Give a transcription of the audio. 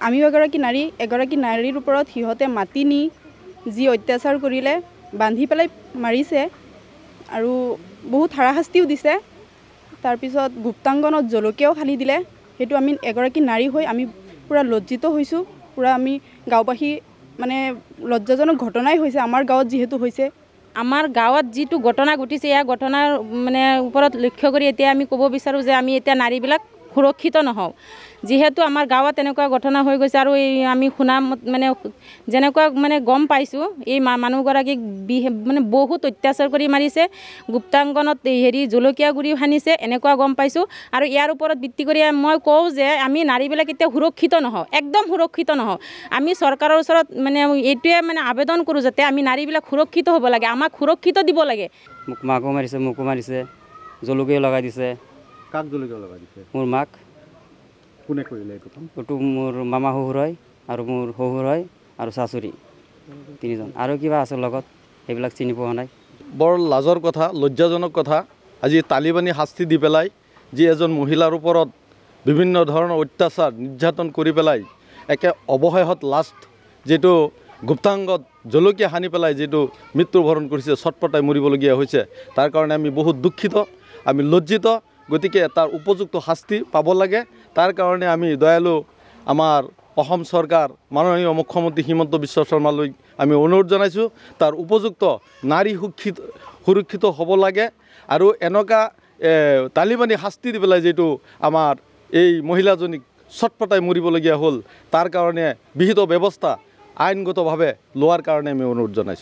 আমিও এগৰাকী নাৰীৰ ওপৰত সিহঁতে মাতি নি যি অত্যাচাৰ কৰিলে বান্ধি পেলাই মাৰিছে আৰু বহুত হাৰাশাস্তিও দিছে। তাৰপিছত গুপ্তাংগনত জলকীয়াও সানি দিলে। সেইটো আমি এগৰাকী নাৰী হৈ আমি পূৰা লজ্জিত হৈছোঁ। পূৰা আমি গাঁওবাসী মানে লজ্জাজনক ঘটনাই হৈছে আমাৰ গাঁৱত যিহেতু হৈছে। আমাৰ গাঁৱত যিটো ঘটনা ঘটিছে এয়া ঘটনাৰ মানে ওপৰত লক্ষ্য কৰি এতিয়া আমি ক'ব বিচাৰোঁ যে আমি এতিয়া নাৰীবিলাক সুৰক্ষিত নহওঁ। যিহেতু আমাৰ গাঁৱত এনেকুৱা ঘটনা হৈ গৈছে আৰু এই আমি শুনা মানে যেনেকুৱা মানে গম পাইছোঁ এই মানুহগৰাকীক মানে বহুত অত্যাচাৰ কৰি মাৰিছে, গুপ্তাংগনত জলকীয়া গুড়ি সানিছে এনেকুৱা গম পাইছোঁ। আৰু ইয়াৰ ওপৰত ভিত্তি কৰি মই কওঁ যে আমি নাৰীবিলাক এতিয়া সুৰক্ষিত নহওঁ, একদম সুৰক্ষিত নহওঁ। আমি চৰকাৰৰ ওচৰত মানে এইটোৱে মানে আবেদন কৰোঁ যাতে আমি নাৰীবিলাক সুৰক্ষিত হ'ব লাগে, আমাক সুৰক্ষিত দিব লাগে। মাকো মাৰিছে, মোকো মাৰিছে, জলকীয়া লগাই দিছে। কাক জলকীয়া লগাই দিছে? মোৰ মাক। কোনে কৰিলে এইটো কাম? এইটো মোৰ মামা শহুৰ হয় আৰু মোৰ শহুৰ হয় আৰু শাশুড়ী তিনিজন আৰু কিবা আছে লগত সেইবিলাক চিনি পোৱা নাই। বৰ লাজৰ কথা, লজ্জাজনক কথা। আজি তালিবানী শাস্তি দি পেলাই যি এজন মহিলাৰ ওপৰত বিভিন্ন ধৰণৰ অত্যাচাৰ নিৰ্যাতন কৰি পেলাই একে অৱশেষত লাষ্ট যিটো গুপ্তাংগত জলকীয়া সানি পেলাই যিটো মৃত্যুবৰণ কৰিছে, ছটপটাই মৰিবলগীয়া হৈছে, তাৰ কাৰণে আমি বহুত দুখিত, আমি লজ্জিত। গতিকে তাৰ উপযুক্ত শাস্তি পাব লাগে। তাৰ কাৰণে আমি দয়ালু আমাৰ অসম চৰকাৰ মাননীয় মুখ্যমন্ত্ৰী হিমন্ত বিশ্ব শৰ্মালৈ আমি অনুৰোধ জনাইছোঁ, তাৰ উপযুক্ত নাৰী সুৰক্ষিত হ'ব লাগে। আৰু এনেকুৱা তালিবানী শাস্তি দি পেলাই যিটো আমাৰ এই মহিলাজনীক ছটপটাই মৰিবলগীয়া হ'ল, তাৰ কাৰণে বিহিত ব্যৱস্থা আইনগতভাৱে লোৱাৰ কাৰণে আমি অনুৰোধ জনাইছোঁ।